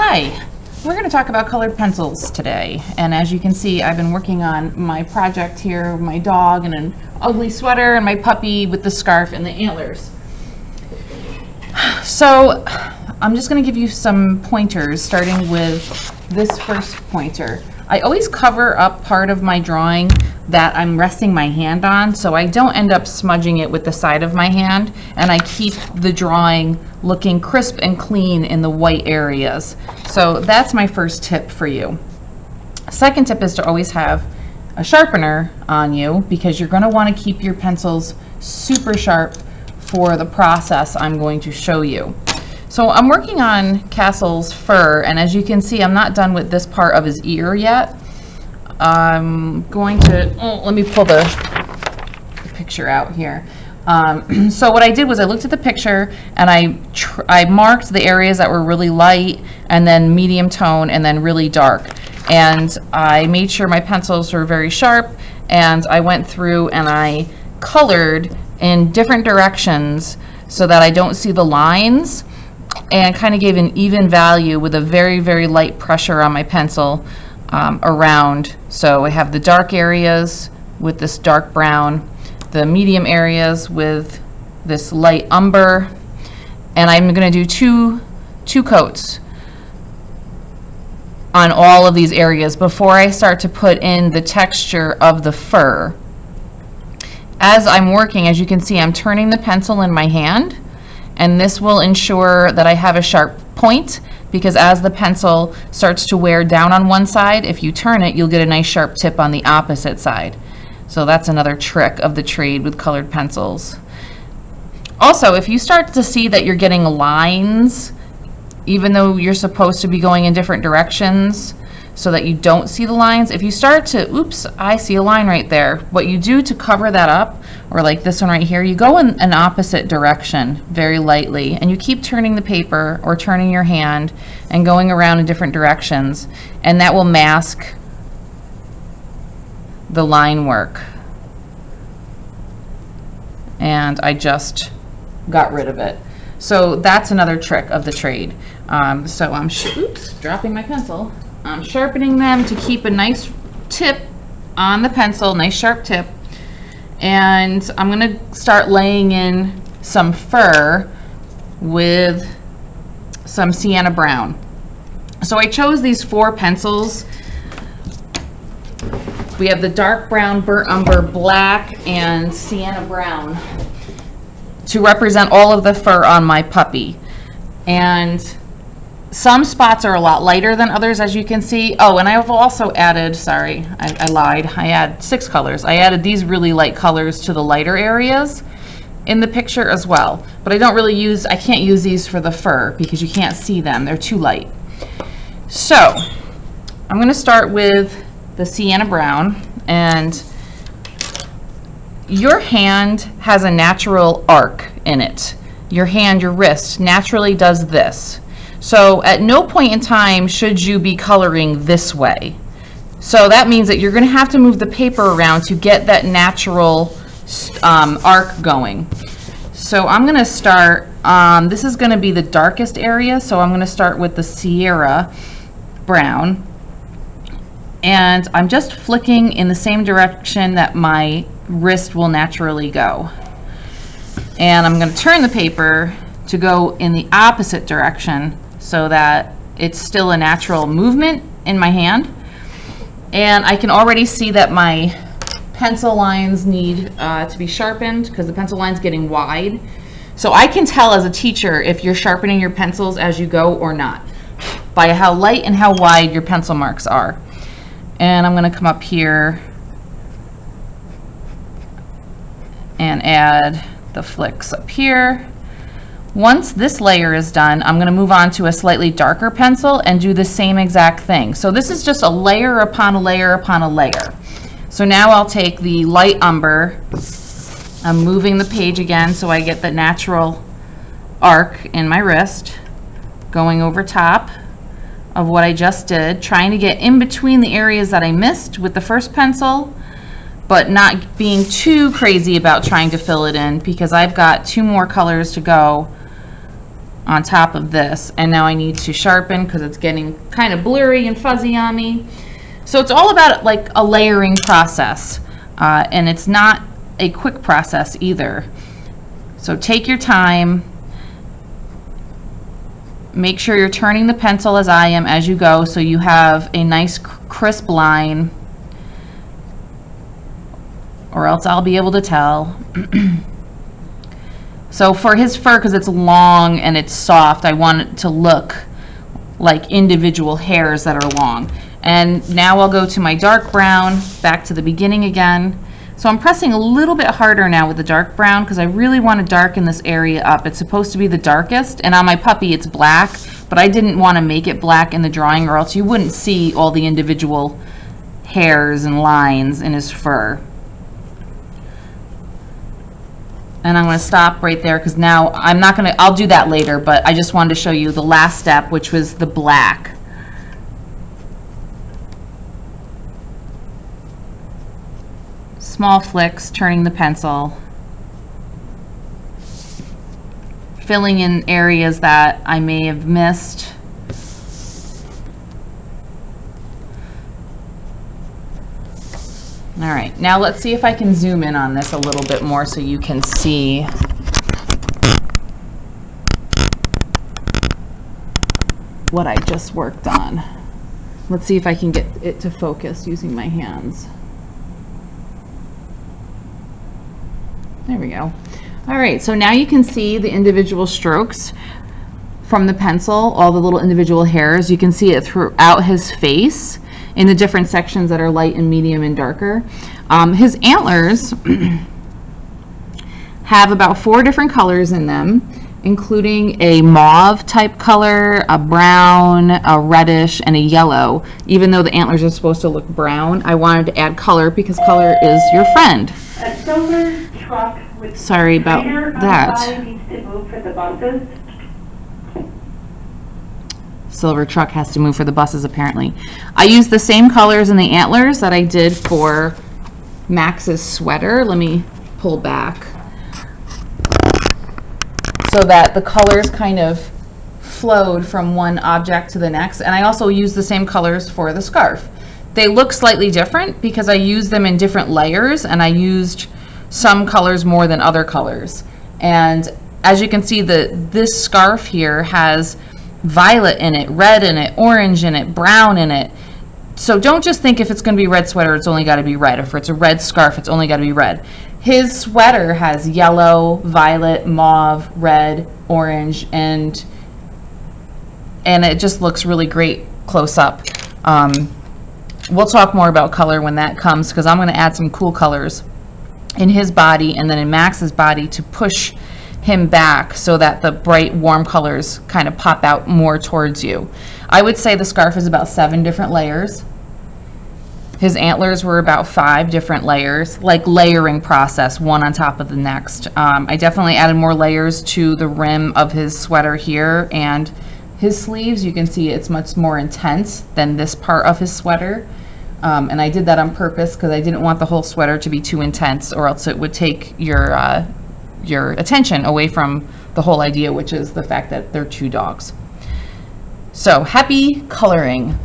Hi, we're going to talk about colored pencils today, and as you can see, I've been working on my project here, my dog and an ugly sweater and my puppy with the scarf and the antlers. So I'm just going to give you some pointers, starting with this first pointer. I always cover up part of my drawing that I'm resting my hand on, so I don't end up smudging it with the side of my hand, and I keep the drawing looking crisp and clean in the white areas. So that's my first tip for you. Second tip is to always have a sharpener on you, because you're going to want to keep your pencils super sharp for the process I'm going to show you. So I'm working on Castle's fur, and as you can see, I'm not done with this part of his ear yet. I'm going to, let me pull the picture out here. So what I did was I looked at the picture and I marked the areas that were really light, and then medium tone, and then really dark. And I made sure my pencils were very sharp, and I went through and I colored in different directions so that I don't see the lines, and kind of gave an even value with a very, very light pressure on my pencil around. So I have the dark areas with this dark brown, the medium areas with this light umber, and I'm going to do two coats on all of these areas before I start to put in the texture of the fur. As I'm working, as you can see, I'm turning the pencil in my hand, and this will ensure that I have a sharp point, because as the pencil starts to wear down on one side, if you turn it, you'll get a nice sharp tip on the opposite side. So that's another trick of the trade with colored pencils. Also, if you start to see that you're getting lines, even though you're supposed to be going in different directions so that you don't see the lines, if you start to, oops, I see a line right there, what you do to cover that up, or like this one right here, you go in an opposite direction very lightly, and you keep turning the paper or turning your hand and going around in different directions, and that will mask the line work. And I just got rid of it. So that's another trick of the trade. So I'm dropping my pencil. I'm sharpening them to keep a nice tip on the pencil, nice sharp tip. And I'm going to start laying in some fur with some sienna brown. So I chose these 4 pencils. We have the dark brown, burnt umber, black, and sienna brown to represent all of the fur on my puppy. And some spots are a lot lighter than others, as you can see. Oh, and I've also added, sorry, I lied. I add 6 colors. I added these really light colors to the lighter areas in the picture as well. But I can't use these for the fur because you can't see them. They're too light. So I'm going to start with the sienna brown, and your hand has a natural arc in it. Your hand, your wrist, naturally does this. So at no point in time should you be coloring this way. So that means that you're going to have to move the paper around to get that natural arc going. So I'm going to start, this is going to be the darkest area, so I'm going to start with the Sierra brown. And I'm just flicking in the same direction that my wrist will naturally go. And I'm going to turn the paper to go in the opposite direction so that it's still a natural movement in my hand. And I can already see that my pencil lines need to be sharpened, because the pencil line's getting wide. So I can tell as a teacher if you're sharpening your pencils as you go or not by how light and how wide your pencil marks are. And I'm going to come up here and add the flicks up here. Once this layer is done, I'm going to move on to a slightly darker pencil and do the same exact thing. So this is just a layer upon a layer upon a layer. So now I'll take the light umber. I'm moving the page again so I get the natural arc in my wrist, going over top of what I just did, trying to get in between the areas that I missed with the first pencil, but not being too crazy about trying to fill it in, because I've got 2 more colors to go on top of this, and now I need to sharpen because it's getting kind of blurry and fuzzy on me. So it's all about like a layering process, and it's not a quick process either. So take your time. Make sure you're turning the pencil as I am as you go, so you have a nice crisp line, or else I'll be able to tell. So for his fur, because it's long and it's soft, I want it to look like individual hairs that are long. And now I'll go to my dark brown, back to the beginning again. So I'm pressing a little bit harder now with the dark brown because I really want to darken this area up. It's supposed to be the darkest, and on my puppy it's black, but I didn't want to make it black in the drawing or else you wouldn't see all the individual hairs and lines in his fur. And I'm going to stop right there because now I'll do that later, but I just wanted to show you the last step, which was the black. Small flicks, turning the pencil, filling in areas that I may have missed. All right, now let's see if I can zoom in on this a little bit more so you can see what I just worked on. Let's see if I can get it to focus using my hands. There we go. All right, so now you can see the individual strokes from the pencil, all the little individual hairs. You can see it throughout his face in the different sections that are light and medium and darker. His antlers have about 4 different colors in them, including a mauve type color, a brown, a reddish, and a yellow. Even though the antlers are supposed to look brown, I wanted to add color because color is your friend. A silver truck with Sorry about that. needs to move for the buses. Silver truck has to move for the buses, apparently. I used the same colors in the antlers that I did for Max's sweater. Let me pull back so that the colors kind of flowed from one object to the next. And I also used the same colors for the scarf. They look slightly different because I used them in different layers, and I used some colors more than other colors. And as you can see, this scarf here has violet in it, red in it, orange in it, brown in it. So don't just think if it's going to be a red sweater, it's only got to be red. If it's a red scarf, it's only got to be red. His sweater has yellow, violet, mauve, red, orange, and it just looks really great close up. We'll talk more about color when that comes because I'm going to add some cool colors in his body and then in Max's body to push him back so that the bright warm colors kind of pop out more towards you. I would say the scarf is about 7 different layers. His antlers were about 5 different layers, like layering process, one on top of the next. I definitely added more layers to the rim of his sweater here, and his sleeves, you can see it's much more intense than this part of his sweater. And I did that on purpose because I didn't want the whole sweater to be too intense, or else it would take your attention away from the whole idea, which is the fact that they're 2 dogs. So happy coloring.